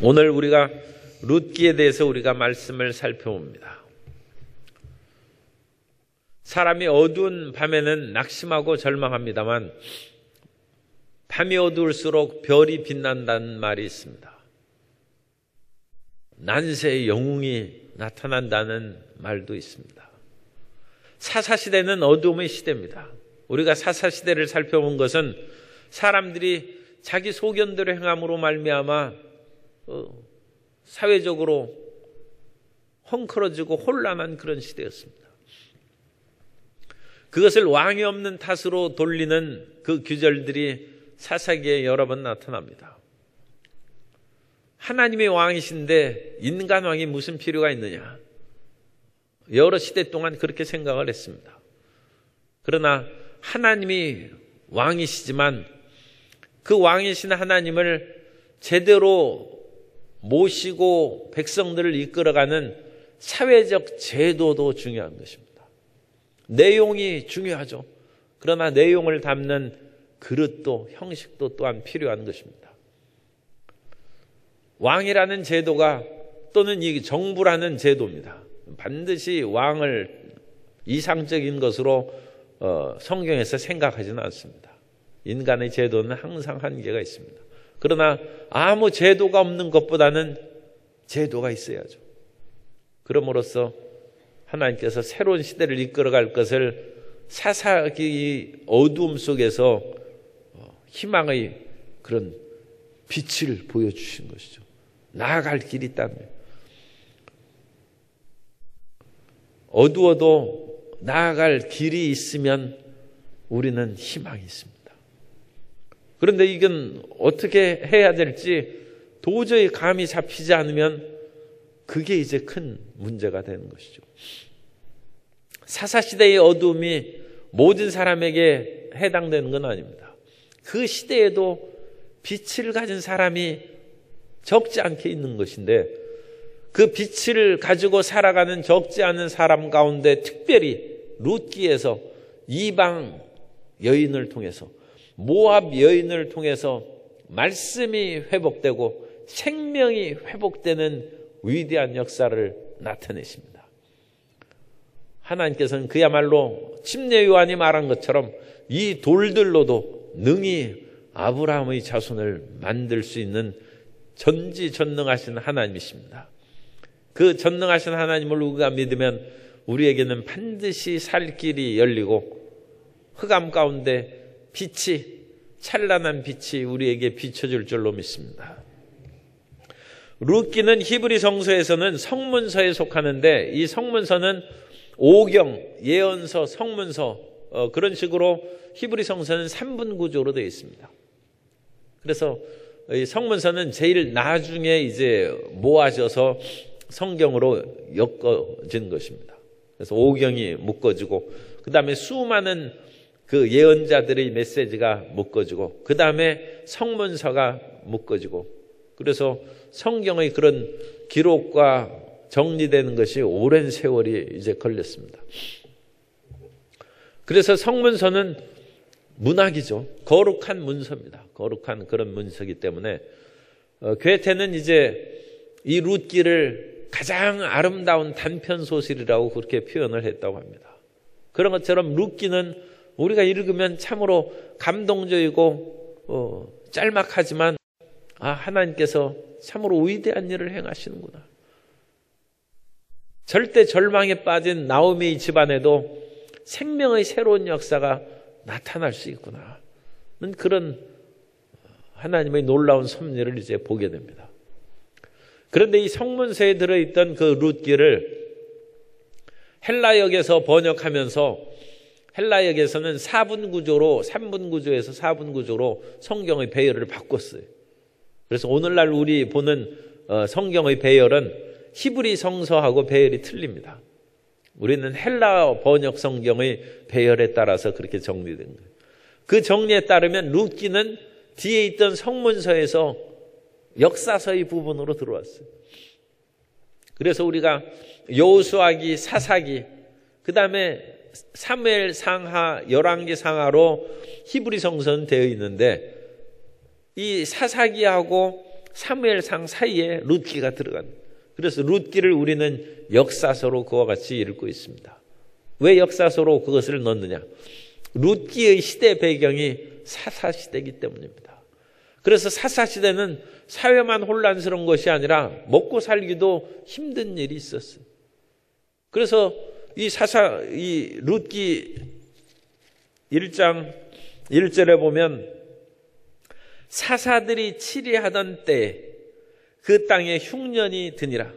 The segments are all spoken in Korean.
오늘 우리가 룻기에 대해서 우리가 말씀을 살펴봅니다. 사람이 어두운 밤에는 낙심하고 절망합니다만 밤이 어두울수록 별이 빛난다는 말이 있습니다. 난세의 영웅이 나타난다는 말도 있습니다. 사사시대는 어두움의 시대입니다. 우리가 사사시대를 살펴본 것은 사람들이 자기 소견대로 행함으로 말미암아 사회적으로 헝클어지고 혼란한 그런 시대였습니다. 그것을 왕이 없는 탓으로 돌리는 그 규절들이 사사기에 여러 번 나타납니다. 하나님이 왕이신데 인간 왕이 무슨 필요가 있느냐? 여러 시대 동안 그렇게 생각을 했습니다. 그러나 하나님이 왕이시지만 그 왕이신 하나님을 제대로 모시고 백성들을 이끌어가는 사회적 제도도 중요한 것입니다. 내용이 중요하죠. 그러나 내용을 담는 그릇도 형식도 또한 필요한 것입니다. 왕이라는 제도가 또는 이 정부라는 제도입니다. 반드시 왕을 이상적인 것으로 성경에서 생각하지는 않습니다. 인간의 제도는 항상 한계가 있습니다. 그러나 아무 제도가 없는 것보다는 제도가 있어야죠. 그럼으로써 하나님께서 새로운 시대를 이끌어갈 것을 사사기 어두움 속에서 희망의 그런 빛을 보여주신 것이죠. 나아갈 길이 있다면 어두워도 나아갈 길이 있으면 우리는 희망이 있습니다. 그런데 이건 어떻게 해야 될지 도저히 감이 잡히지 않으면 그게 이제 큰 문제가 되는 것이죠. 사사시대의 어두움이 모든 사람에게 해당되는 건 아닙니다. 그 시대에도 빛을 가진 사람이 적지 않게 있는 것인데 그 빛을 가지고 살아가는 적지 않은 사람 가운데 특별히 룻기에서 이방 여인을 통해서 모압 여인을 통해서 말씀이 회복되고 생명이 회복되는 위대한 역사를 나타내십니다. 하나님께서는 그야말로 침례 요한이 말한 것처럼 이 돌들로도 능히 아브라함의 자손을 만들 수 있는 전지전능하신 하나님이십니다. 그 전능하신 하나님을 우리가 믿으면 우리에게는 반드시 살 길이 열리고 흑암 가운데 빛이 찬란한 빛이 우리에게 비춰줄 줄로 믿습니다. 룻기는 히브리 성서에서는 성문서에 속하는데 이 성문서는 오경, 예언서, 성문서 그런 식으로 히브리 성서는 3분 구조로 되어 있습니다. 그래서 이 성문서는 제일 나중에 이제 모아져서 성경으로 엮어진 것입니다. 그래서 오경이 묶어지고 그 다음에 수많은 그 예언자들의 메시지가 묶어지고 그 다음에 성문서가 묶어지고 그래서 성경의 그런 기록과 정리되는 것이 오랜 세월이 이제 걸렸습니다. 그래서 성문서는 문학이죠. 거룩한 문서입니다. 거룩한 그런 문서이기 때문에 괴테는 이제 이 룻기를 가장 아름다운 단편 소설이라고 그렇게 표현을 했다고 합니다. 그런 것처럼 룻기는 우리가 읽으면 참으로 감동적이고 짤막하지만 하나님께서 참으로 위대한 일을 행하시는구나. 절대 절망에 빠진 나오미의 집안에도 생명의 새로운 역사가 나타날 수 있구나. 그런 하나님의 놀라운 섭리를 이제 보게 됩니다. 그런데 이 성문서에 들어있던 그 룻기를 헬라역에서 번역하면서 헬라역에서는 4분 구조로 3분 구조에서 4분 구조로 성경의 배열을 바꿨어요. 그래서 오늘날 우리 보는 성경의 배열은 히브리 성서하고 배열이 틀립니다. 우리는 헬라 번역 성경의 배열에 따라서 그렇게 정리된 거예요. 그 정리에 따르면 룻기는 뒤에 있던 성문서에서 역사서의 부분으로 들어왔어요. 그래서 우리가 여호수아기, 사사기, 그 다음에 사무엘 상하, 열왕기 상하로 히브리 성서는 되어 있는데 이 사사기하고 사무엘상 사이에 룻기가 들어간. 그래서 룻기를 우리는 역사서로 그와 같이 읽고 있습니다. 왜 역사서로 그것을 넣느냐? 룻기의 시대 배경이 사사시대이기 때문입니다. 그래서 사사시대는 사회만 혼란스러운 것이 아니라 먹고 살기도 힘든 일이 있었어요. 그래서 이 룻기 1장 1절에 보면 사사들이 치리하던 때에 그 땅에 흉년이 드니라.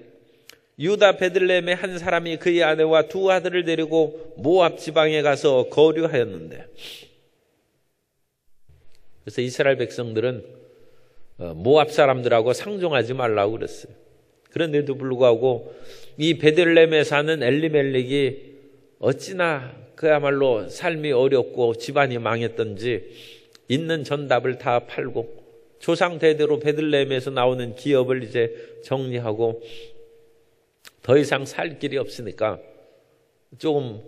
유다 베들레헴의 한 사람이 그의 아내와 두 아들을 데리고 모압 지방에 가서 거류하였는데, 그래서 이스라엘 백성들은 모압 사람들하고 상종하지 말라고 그랬어요. 그런데도 불구하고 이 베들레헴에 사는 엘리멜렉이 어찌나 그야말로 삶이 어렵고 집안이 망했던지 있는 전답을 다 팔고 조상 대대로 베들레헴에서 나오는 기업을 이제 정리하고 더 이상 살 길이 없으니까 조금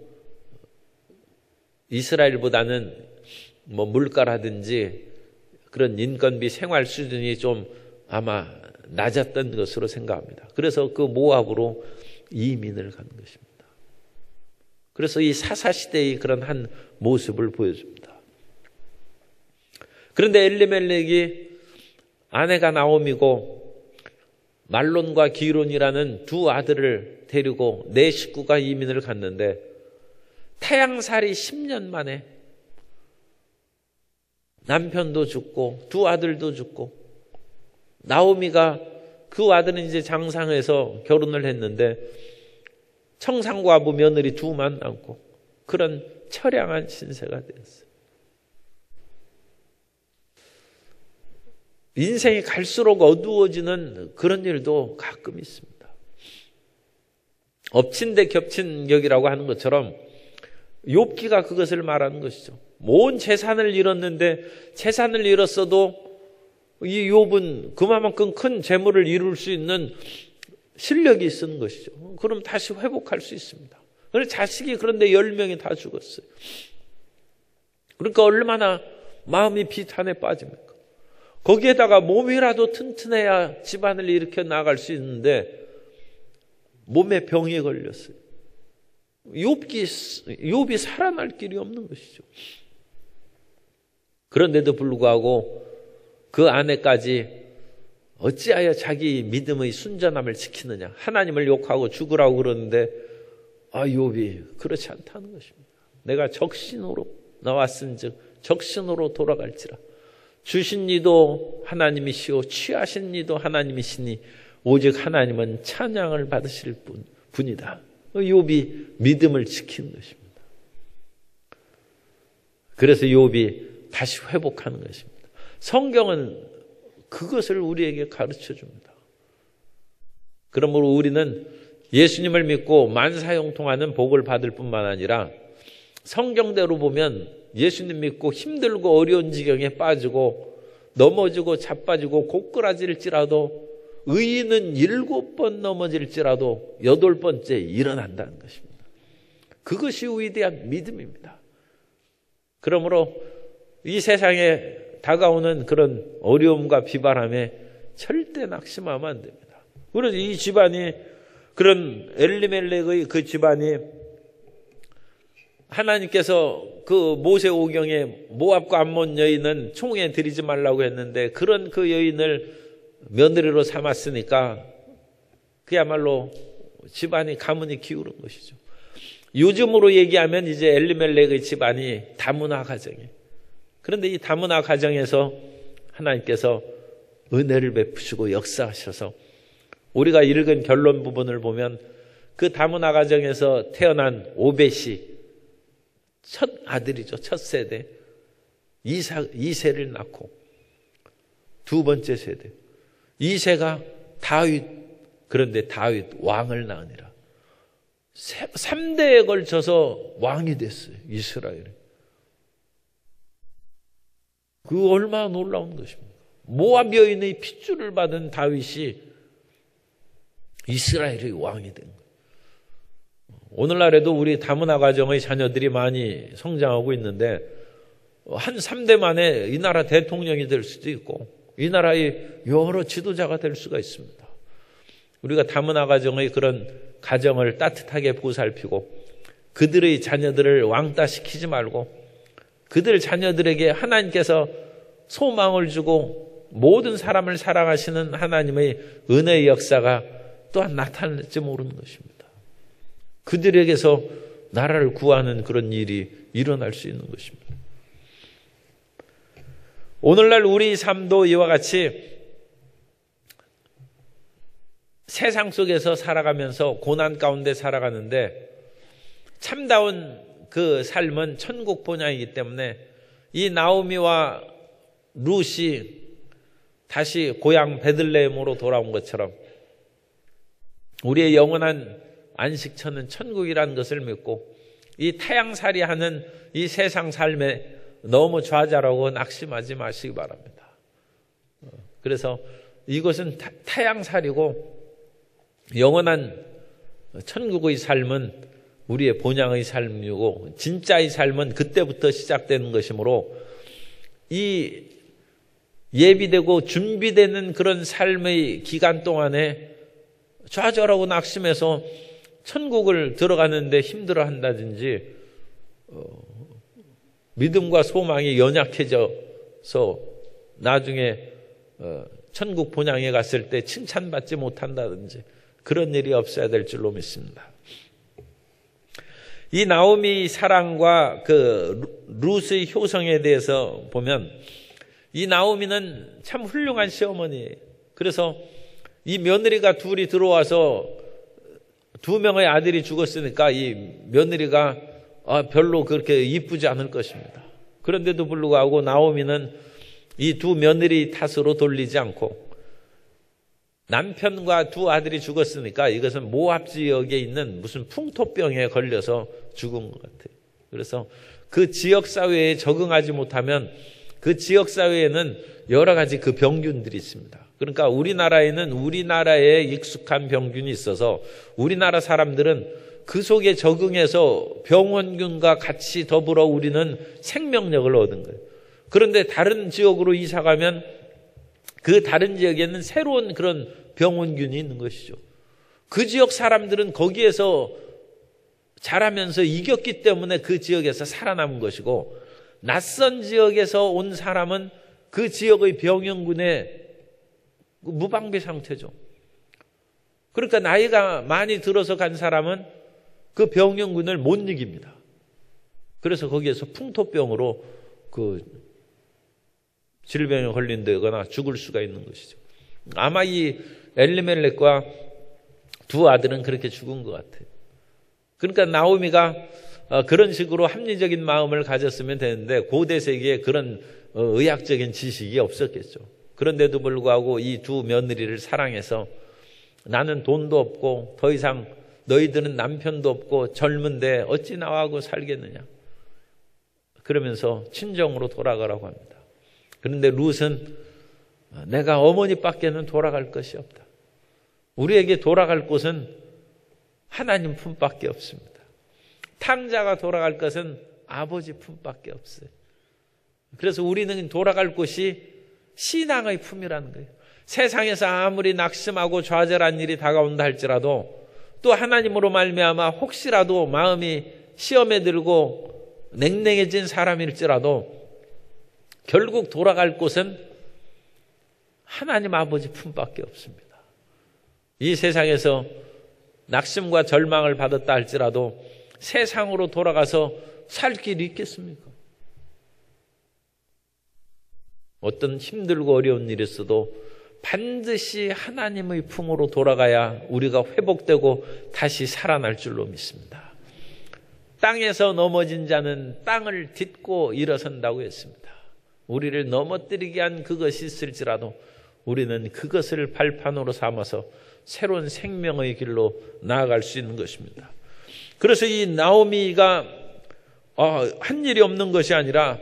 이스라엘보다는 뭐 물가라든지 그런 인건비 생활 수준이 좀 아마 낮았던 것으로 생각합니다. 그래서 그 모압으로 이민을 간 것입니다. 그래서 이 사사시대의 그런 한 모습을 보여줍니다. 그런데 엘리멜렉이 아내가 나옴이고 말론과 기론이라는 두 아들을 데리고 네 식구가 이민을 갔는데 타향살이 10년 만에 남편도 죽고 두 아들도 죽고, 나오미가 그 아들은 이제 장상해서 결혼을 했는데 청상과부 며느리 두만 남고 그런 처량한 신세가 되었어요. 인생이 갈수록 어두워지는 그런 일도 가끔 있습니다. 엎친 데 겹친 격이라고 하는 것처럼 욥기가 그것을 말하는 것이죠. 온 재산을 잃었는데 재산을 잃었어도 이 욥은 그만큼 큰 재물을 이룰 수 있는 실력이 있는 것이죠. 그럼 다시 회복할 수 있습니다. 그래서 자식이 그런데 10명이 다 죽었어요. 그러니까 얼마나 마음이 비탄에 빠집니까? 거기에다가 몸이라도 튼튼해야 집안을 일으켜 나갈 수 있는데 몸에 병이 걸렸어요. 욥이 살아날 길이 없는 것이죠. 그런데도 불구하고 그 아내까지 어찌하여 자기 믿음의 순전함을 지키느냐. 하나님을 욕하고 죽으라고 그러는데 욥이 그렇지 않다는 것입니다. 내가 적신으로 나왔은즉 적신으로 돌아갈지라. 주신 이도 하나님이시오 취하신 이도 하나님이시니 오직 하나님은 찬양을 받으실 분이다. 욥이 믿음을 지키는 것입니다. 그래서 욥이 다시 회복하는 것입니다. 성경은 그것을 우리에게 가르쳐 줍니다. 그러므로 우리는 예수님을 믿고 만사형통하는 복을 받을 뿐만 아니라 성경대로 보면 예수님 믿고 힘들고 어려운 지경에 빠지고 넘어지고 자빠지고 고꾸라질지라도 의인은 7번 넘어질지라도 8번째 일어난다는 것입니다. 그것이 위대한 믿음입니다. 그러므로 이 세상에 다가오는 그런 어려움과 비바람에 절대 낙심하면 안 됩니다. 그래서 이 집안이 그런 엘리멜렉의 그 집안이 하나님께서 그 모세오경에 모압과 암몬 여인은 총에 들이지 말라고 했는데 그런 그 여인을 며느리로 삼았으니까 그야말로 집안이 가문이 기울은 것이죠. 요즘으로 얘기하면 이제 엘리멜렉의 집안이 다문화 가정이에요. 그런데 이 다문화 가정에서 하나님께서 은혜를 베푸시고 역사하셔서 우리가 읽은 결론 부분을 보면 그 다문화 가정에서 태어난 오벳이 첫 아들이죠. 첫 세대. 이세를 낳고 두 번째 세대. 이세가 다윗, 그런데 다윗 왕을 낳으니라. 3대에 걸쳐서 왕이 됐어요. 이스라엘에. 그 얼마나 놀라운 것입니까? 모압 여인의 핏줄을 받은 다윗이 이스라엘의 왕이 된 거예요. 오늘날에도 우리 다문화 가정의 자녀들이 많이 성장하고 있는데 한 3대 만에 이 나라 대통령이 될 수도 있고 이 나라의 여러 지도자가 될 수가 있습니다. 우리가 다문화 가정의 그런 가정을 따뜻하게 보살피고 그들의 자녀들을 왕따시키지 말고 그들 자녀들에게 하나님께서 소망을 주고 모든 사람을 사랑하시는 하나님의 은혜의 역사가 또한 나타날지 모르는 것입니다. 그들에게서 나라를 구하는 그런 일이 일어날 수 있는 것입니다. 오늘날 우리 삶도 이와 같이 세상 속에서 살아가면서 고난 가운데 살아가는데 참다운 그 삶은 천국 본향이기 때문에 이 나오미와 룻이 다시 고향 베들레헴으로 돌아온 것처럼 우리의 영원한 안식처는 천국이라는 것을 믿고 이 타향살이하는 이 세상 삶에 너무 좌절하고 낙심하지 마시기 바랍니다. 그래서 이것은 타향살이고 영원한 천국의 삶은 우리의 본향의 삶이고 진짜의 삶은 그때부터 시작되는 것이므로 이 예비되고 준비되는 그런 삶의 기간 동안에 좌절하고 낙심해서 천국을 들어가는데 힘들어한다든지 믿음과 소망이 연약해져서 나중에 천국 본향에 갔을 때 칭찬받지 못한다든지 그런 일이 없어야 될 줄로 믿습니다. 이 나오미 사랑과 그 룻의 효성에 대해서 보면 이 나오미는 참 훌륭한 시어머니예요. 그래서 이 며느리가 둘이 들어와서 2명의 아들이 죽었으니까 이 며느리가 별로 그렇게 이쁘지 않을 것입니다. 그런데도 불구하고 나오미는 이 2 며느리 탓으로 돌리지 않고 남편과 2 아들이 죽었으니까 이것은 모압 지역에 있는 무슨 풍토병에 걸려서 죽은 것 같아요. 그래서 그 지역 사회에 적응하지 못하면 그 지역 사회에는 여러 가지 그 병균들이 있습니다. 그러니까 우리나라에는 우리나라에 익숙한 병균이 있어서 우리나라 사람들은 그 속에 적응해서 병원균과 같이 더불어 우리는 생명력을 얻은 거예요. 그런데 다른 지역으로 이사 가면 그 다른 지역에는 새로운 그런 병원균이 있는 것이죠. 그 지역 사람들은 거기에서 자라면서 이겼기 때문에 그 지역에서 살아남은 것이고 낯선 지역에서 온 사람은 그 지역의 병원균에 무방비 상태죠. 그러니까 나이가 많이 들어서 간 사람은 그 병원균을 못 이깁니다. 그래서 거기에서 풍토병으로 그 질병에 걸린다거나 죽을 수가 있는 것이죠. 아마 이 엘리멜렉과 2 아들은 그렇게 죽은 것 같아요. 그러니까 나오미가 그런 식으로 합리적인 마음을 가졌으면 되는데 고대 세계에 그런 의학적인 지식이 없었겠죠. 그런데도 불구하고 이 2 며느리를 사랑해서 나는 돈도 없고 더 이상 너희들은 남편도 없고 젊은데 어찌 나하고 살겠느냐. 그러면서 친정으로 돌아가라고 합니다. 그런데 룻은 내가 어머니밖에는 돌아갈 것이 없다. 우리에게 돌아갈 곳은 하나님 품밖에 없습니다. 탕자가 돌아갈 것은 아버지 품밖에 없어요. 그래서 우리는 돌아갈 곳이 신앙의 품이라는 거예요. 세상에서 아무리 낙심하고 좌절한 일이 다가온다 할지라도 또 하나님으로 말미암아 혹시라도 마음이 시험에 들고 냉랭해진 사람일지라도 결국 돌아갈 곳은 하나님 아버지 품밖에 없습니다. 이 세상에서 낙심과 절망을 받았다 할지라도 세상으로 돌아가서 살 길이 있겠습니까? 어떤 힘들고 어려운 일이 있어도 반드시 하나님의 품으로 돌아가야 우리가 회복되고 다시 살아날 줄로 믿습니다. 땅에서 넘어진 자는 땅을 딛고 일어선다고 했습니다. 우리를 넘어뜨리게 한 그것이 있을지라도 우리는 그것을 발판으로 삼아서 새로운 생명의 길로 나아갈 수 있는 것입니다. 그래서 이 나오미가 한 일이 없는 것이 아니라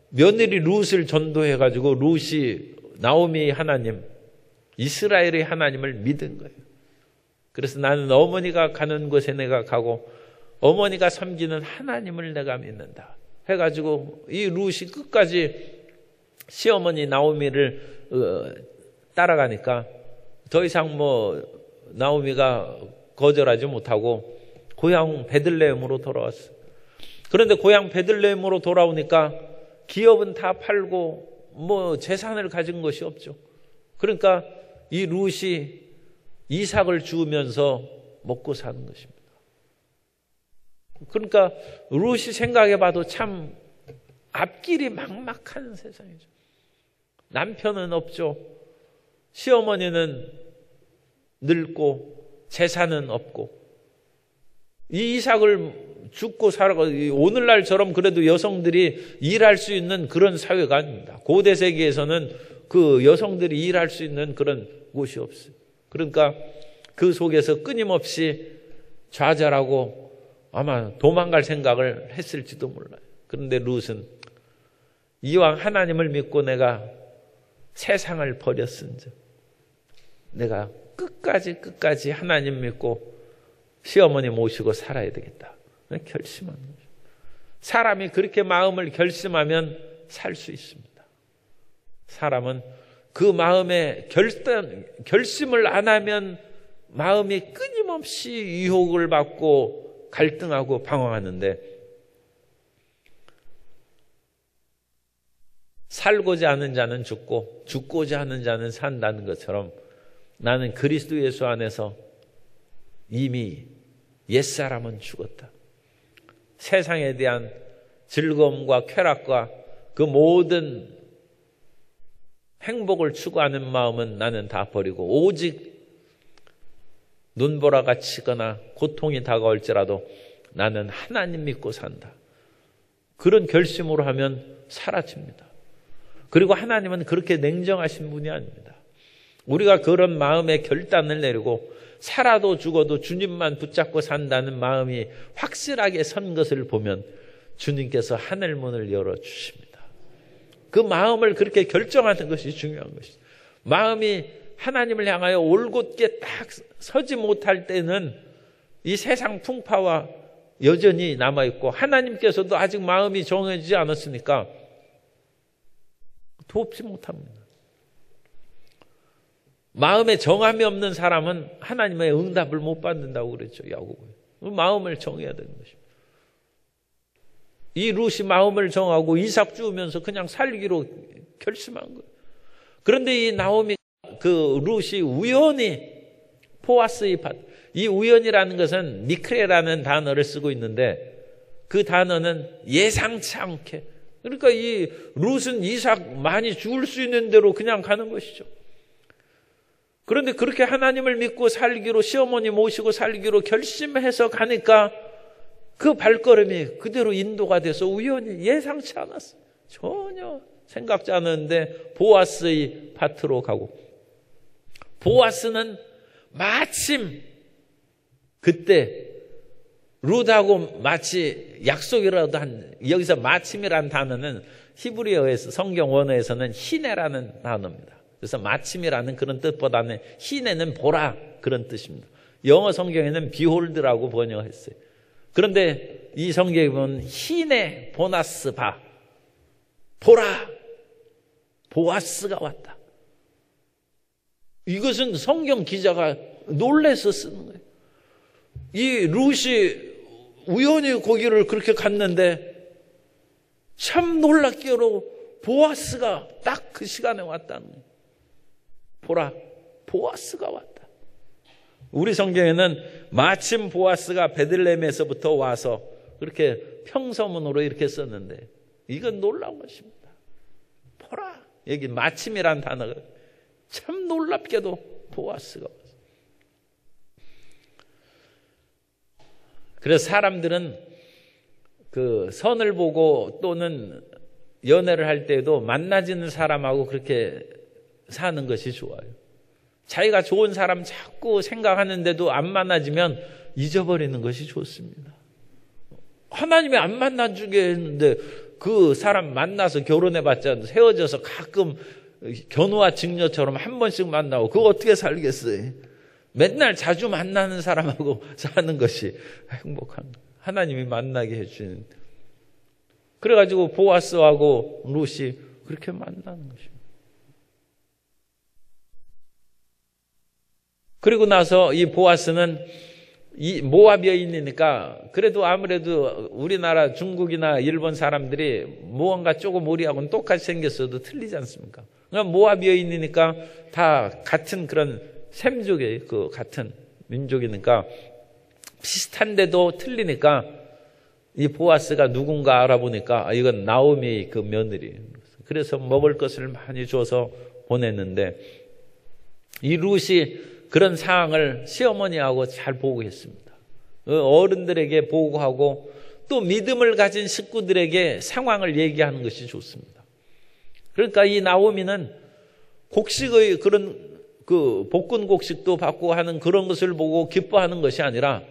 며느리 룻을 전도해가지고 룻이 나오미 하나님, 이스라엘의 하나님을 믿은 거예요. 그래서 나는 어머니가 가는 곳에 내가 가고 어머니가 섬기는 하나님을 내가 믿는다 해가지고 이 룻이 끝까지 시어머니 나오미를 따라가니까 더 이상 나오미가 거절하지 못하고 고향 베들레헴으로 돌아왔어요. 그런데 고향 베들레헴으로 돌아오니까 기업은 다 팔고 재산을 가진 것이 없죠. 그러니까 이 룻이 이삭을 주우면서 먹고 사는 것입니다. 그러니까 룻이 생각해봐도 참 앞길이 막막한 세상이죠. 남편은 없죠. 시어머니는 늙고 재산은 없고, 이 이삭을 죽고 살아가, 오늘날처럼 그래도 여성들이 일할 수 있는 그런 사회가 아닙니다. 고대 세계에서는 그 여성들이 일할 수 있는 그런 곳이 없어요. 그러니까 그 속에서 끊임없이 좌절하고 아마 도망갈 생각을 했을지도 몰라요. 그런데 룻은 이왕 하나님을 믿고 내가 세상을 버렸은즉 내가 끝까지 하나님 믿고 시어머니 모시고 살아야 되겠다 결심하는 거죠. 사람이 그렇게 마음을 결심하면 살 수 있습니다. 사람은 그 마음에 결심을 안 하면 마음이 끊임없이 유혹을 받고 갈등하고 방황하는데, 살고자 하는 자는 죽고 죽고자 하는 자는 산다는 것처럼 나는 그리스도 예수 안에서 이미 옛사람은 죽었다. 세상에 대한 즐거움과 쾌락과 그 모든 행복을 추구하는 마음은 나는 다 버리고 오직 눈보라가 치거나 고통이 다가올지라도 나는 하나님 믿고 산다. 그런 결심으로 하면 사라집니다. 그리고 하나님은 그렇게 냉정하신 분이 아닙니다. 우리가 그런 마음의 결단을 내리고 살아도 죽어도 주님만 붙잡고 산다는 마음이 확실하게 선 것을 보면 주님께서 하늘문을 열어주십니다. 그 마음을 그렇게 결정하는 것이 중요한 것이죠. 마음이 하나님을 향하여 올곧게 딱 서지 못할 때는 이 세상 풍파와 여전히 남아있고 하나님께서도 아직 마음이 정해지지 않았으니까 돕지 못합니다. 마음에 정함이 없는 사람은 하나님의 응답을 못 받는다고 그랬죠. 야고보에. 마음을 정해야 되는 것입니다. 이 룻이 마음을 정하고 이삭 주우면서 그냥 살기로 결심한 거예요. 그런데 이 나오미 그 룻이 우연히 보아스의 밭, 이 우연이라는 것은 미크레라는 단어를 쓰고 있는데 그 단어는 예상치 않게, 그러니까 이 룻은 이삭 많이 주울 수 있는 대로 그냥 가는 것이죠. 그런데 그렇게 하나님을 믿고 살기로, 시어머니 모시고 살기로 결심해서 가니까 그 발걸음이 그대로 인도가 돼서 우연히 예상치 않았어요. 전혀 생각지 않았는데 보아스의 밭으로 가고, 보아스는 마침 그때 룻하고 마치 약속이라도 한, 여기서 마침이라는 단어는 히브리어에서 성경 원어에서는 희내라는 단어입니다. 그래서 마침이라는 그런 뜻보다는 희내는 보라 그런 뜻입니다. 영어 성경에는 비홀드라고 번역했어요. 그런데 이 성경에 보면 희내 보나스 바, 보라 보아스가 왔다. 이것은 성경 기자가 놀래서 쓰는 거예요. 이 룻이 우연히 거기를 그렇게 갔는데 참 놀랍게도 보아스가 딱 그 시간에 왔다는 거예요. 보라, 보아스가 왔다. 우리 성경에는 마침 보아스가 베들레헴에서부터 와서 그렇게 평서문으로 이렇게 썼는데 이건 놀라운 것입니다. 보라, 여기 마침이란 단어가 참 놀랍게도 보아스가 왔어요. 그래서 사람들은 그 선을 보고 또는 연애를 할 때에도 만나지는 사람하고 그렇게 사는 것이 좋아요. 자기가 좋은 사람 자꾸 생각하는데도 안 만나지면 잊어버리는 것이 좋습니다. 하나님이 안 만나주게 했는데 그 사람 만나서 결혼해봤자 헤어져서 가끔 견우와 직녀처럼 한 번씩 만나고 그거 어떻게 살겠어요? 맨날 자주 만나는 사람하고 사는 것이 행복한, 하나님이 만나게 해주는. 그래가지고 보아스하고 룻이 그렇게 만나는 것입니다. 그리고 나서 이 보아스는 이 모압 여인이니까 그래도 아무래도 우리나라 중국이나 일본 사람들이 무언가 조금 우리하고는 똑같이 생겼어도 틀리지 않습니까? 그러니까 모압 여인이니까 다 같은 그런 셈족의 그 같은 민족이니까 비슷한데도 틀리니까 이 보아스가 누군가 알아보니까 이건 나오미 그 며느리. 그래서 먹을 것을 많이 줘서 보냈는데 이 룻이 그런 상황을 시어머니하고 잘 보고했습니다. 어른들에게 보고하고 또 믿음을 가진 식구들에게 상황을 얘기하는 것이 좋습니다. 그러니까 이 나오미는 곡식의 그런 그 볶은 곡식도 받고 하는 그런 것을 보고 기뻐하는 것이 아니라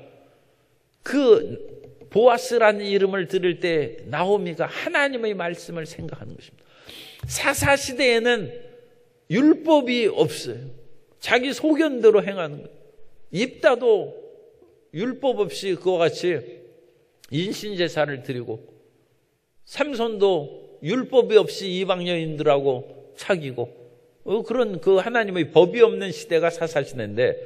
그 보아스라는 이름을 들을 때 나오미가 하나님의 말씀을 생각하는 것입니다. 사사시대에는 율법이 없어요. 자기 소견대로 행하는 거예요. 입다도 율법 없이 그와 같이 인신제사를 드리고 삼손도 율법이 없이 이방 여인들하고 사귀고 그런 그 하나님의 법이 없는 시대가 사사시대인데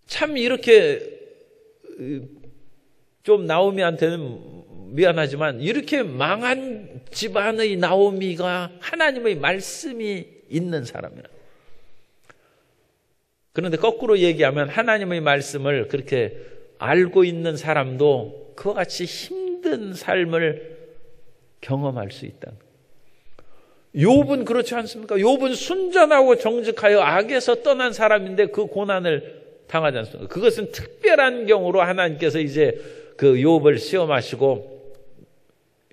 참 이렇게 좀 나오미한테는 미안하지만 이렇게 망한 집안의 나오미가 하나님의 말씀이 있는 사람이라. 그런데 거꾸로 얘기하면 하나님의 말씀을 그렇게 알고 있는 사람도 그와 같이 힘든 삶을 경험할 수 있다. 욥은 그렇지 않습니까? 욥은 순전하고 정직하여 악에서 떠난 사람인데 그 고난을 당하지 않습니까? 그것은 특별한 경우로 하나님께서 이제 그 욥을 시험하시고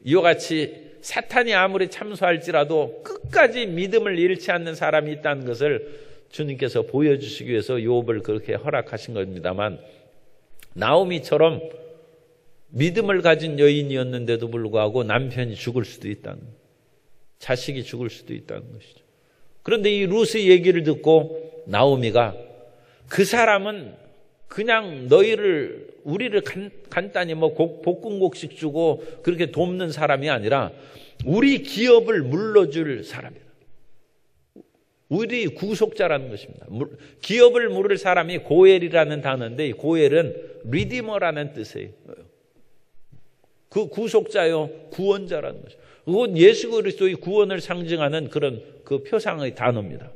이와 같이 사탄이 아무리 참소할지라도 끝까지 믿음을 잃지 않는 사람이 있다는 것을 주님께서 보여주시기 위해서 욥을 그렇게 허락하신 겁니다만 나오미처럼 믿음을 가진 여인이었는데도 불구하고 남편이 죽을 수도 있다는, 자식이 죽을 수도 있다는 것이죠. 그런데 이 룻의 얘기를 듣고 나오미가 그 사람은 그냥 우리를 간단히 뭐 볶은 곡식 주고 그렇게 돕는 사람이 아니라 우리 기업을 물러줄 사람이다. 우리 구속자라는 것입니다. 기업을 물을 사람이 고엘이라는 단어인데 이 고엘은 리디머라는 뜻이에요. 그 구속자요, 구원자라는 것이죠. 그건 예수 그리스도의 구원을 상징하는 그런 그 표상의 단어입니다.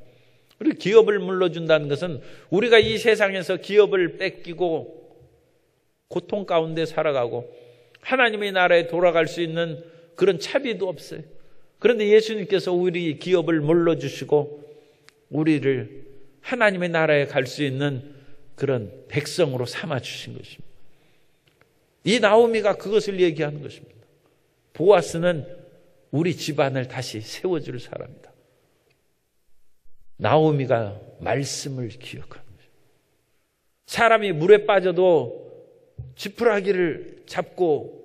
그리고 기업을 물러준다는 것은 우리가 이 세상에서 기업을 뺏기고 고통 가운데 살아가고 하나님의 나라에 돌아갈 수 있는 그런 차비도 없어요. 그런데 예수님께서 우리 기업을 물러주시고 우리를 하나님의 나라에 갈 수 있는 그런 백성으로 삼아주신 것입니다. 이 나오미가 그것을 얘기하는 것입니다. 보아스는 우리 집안을 다시 세워줄 사람이다. 나오미가 말씀을 기억하는 것입니다. 사람이 물에 빠져도 지푸라기를 잡고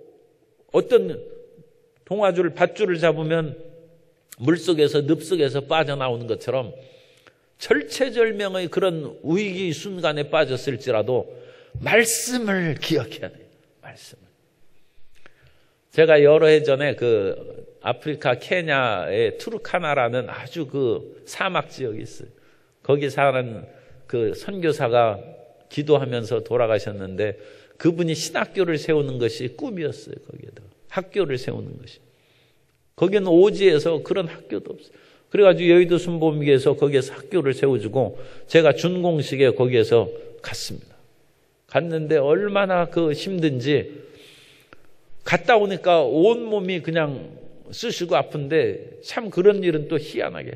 어떤 동아줄, 밧줄을 잡으면 물속에서 늪속에서 빠져나오는 것처럼 절체절명의 그런 위기 순간에 빠졌을지라도 말씀을 기억해야 돼요. 말씀을. 제가 여러 해 전에 그 아프리카 케냐의 투르카나라는 아주 그 사막 지역이 있어요. 거기 사는 그 선교사가 기도하면서 돌아가셨는데 그분이 신학교를 세우는 것이 꿈이었어요. 거기에다가 학교를 세우는 것이. 거기는 오지에서 그런 학교도 없어요. 그래가지고 여의도 순복음교에서 거기에서 학교를 세워주고 제가 준공식에 거기에서 갔습니다. 갔는데 얼마나 그 힘든지 갔다 오니까 온몸이 그냥 쑤시고 아픈데 참 그런 일은 또 희한하게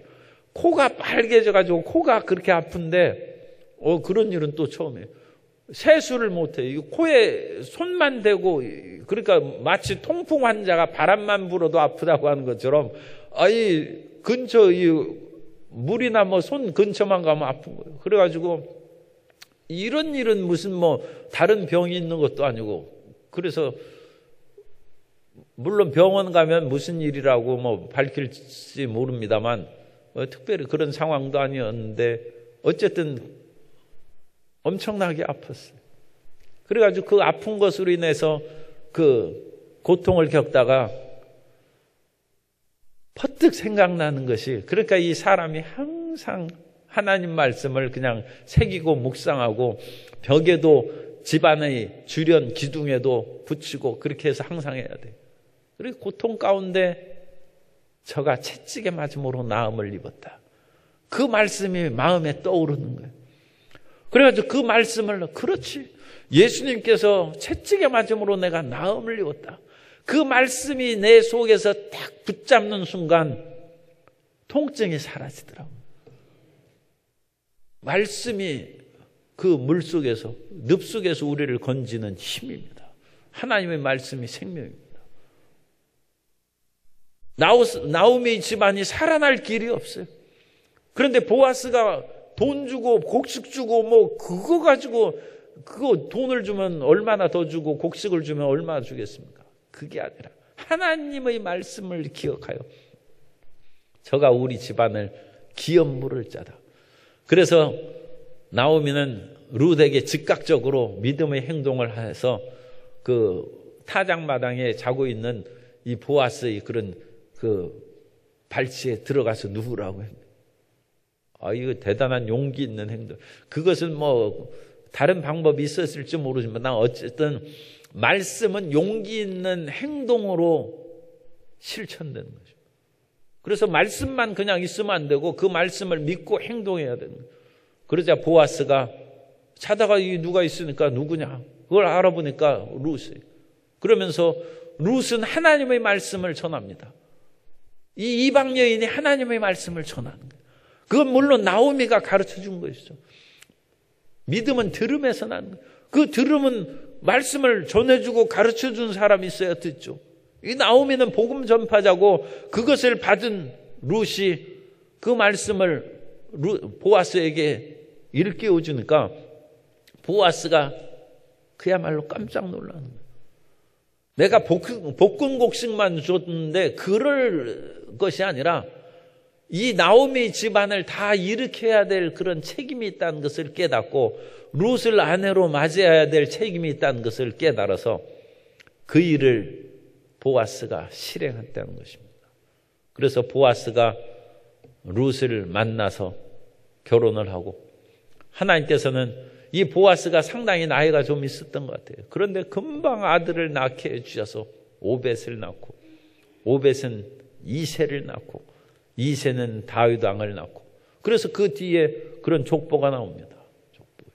코가 빨개져가지고 코가 그렇게 아픈데 그런 일은 또 처음이에요. 세수를 못해. 코에 손만 대고 그러니까 마치 통풍 환자가 바람만 불어도 아프다고 하는 것처럼 근처 물이나 뭐 손 근처만 가면 아픈 거예요. 그래가지고 이런 일은 무슨 뭐 다른 병이 있는 것도 아니고 그래서 물론 병원 가면 무슨 일이라고 뭐 밝힐지 모릅니다만 특별히 그런 상황도 아니었는데 어쨌든 엄청나게 아팠어요. 그래가지고 그 아픈 것으로 인해서 그 고통을 겪다가 퍼뜩 생각나는 것이 그러니까 이 사람이 항상 하나님 말씀을 그냥 새기고 묵상하고 벽에도 집안의 주변 기둥에도 붙이고 그렇게 해서 항상 해야 돼요. 그리고 고통 가운데 저가 채찍에 맞음으로 나음을 입었다. 그 말씀이 마음에 떠오르는 거예요. 그래가지고 그 말씀을 그렇지. 예수님께서 채찍에 맞음으로 내가 나음을 입었다. 그 말씀이 내 속에서 딱 붙잡는 순간 통증이 사라지더라고요. 말씀이 그 물속에서 늪속에서 우리를 건지는 힘입니다. 하나님의 말씀이 생명입니다. 나오미 집안이 살아날 길이 없어요. 그런데 보아스가 돈 주고 곡식 주고 뭐 그거 가지고 그거 돈을 주면 얼마나 더 주고 곡식을 주면 얼마나 주겠습니까? 그게 아니라 하나님의 말씀을 기억하여 저가 우리 집안을 기업 물을 자다. 그래서 나오미는 룻에게 즉각적으로 믿음의 행동을 해서 그 타작마당에 자고 있는 이 보아스의 그런 그 발치에 들어가서 누우라고 했는데, 이거 대단한 용기 있는 행동. 그것은 뭐 다른 방법이 있었을지 모르지만 난 어쨌든 말씀은 용기 있는 행동으로 실천되는 거죠. 그래서 말씀만 그냥 있으면 안 되고 그 말씀을 믿고 행동해야 되는 거예요. 그러자 보아스가 자다가 누가 있으니까 누구냐? 그걸 알아보니까 룻이에요. 그러면서 룻은 하나님의 말씀을 전합니다. 이 이방 여인이 하나님의 말씀을 전하는 거예요. 그건 물론 나오미가 가르쳐 준 것이죠. 믿음은 들음에서 나는 거예요. 그 들음은 말씀을 전해주고 가르쳐 준 사람이 있어야 듣죠. 이 나오미는 복음 전파자고 그것을 받은 룻이 그 말씀을 보아스에게 일깨워 주니까 보아스가 그야말로 깜짝 놀라는 거예요. 내가 볶은 곡식만 줬는데 그럴 것이 아니라 이 나오미 집안을 다 일으켜야 될 그런 책임이 있다는 것을 깨닫고 룻을 아내로 맞이해야 될 책임이 있다는 것을 깨달아서 그 일을 보아스가 실행했다는 것입니다. 그래서 보아스가 룻을 만나서 결혼을 하고 하나님께서는 이 보아스가 상당히 나이가 좀 있었던 것 같아요. 그런데 금방 아들을 낳게 해주셔서 오벳을 낳고 오벳은 이새를 낳고 이새는 다윗 왕을 낳고 그래서 그 뒤에 그런 족보가 나옵니다. 족보.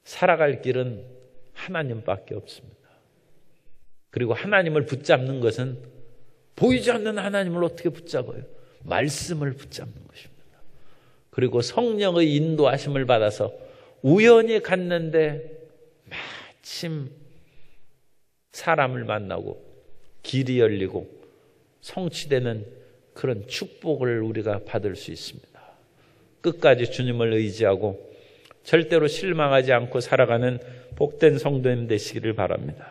살아갈 길은 하나님밖에 없습니다. 그리고 하나님을 붙잡는 것은 보이지 않는 하나님을 어떻게 붙잡아요? 말씀을 붙잡는 것입니다. 그리고 성령의 인도하심을 받아서 우연히 갔는데 마침 사람을 만나고 길이 열리고 성취되는 그런 축복을 우리가 받을 수 있습니다. 끝까지 주님을 의지하고 절대로 실망하지 않고 살아가는 복된 성도님 되시기를 바랍니다.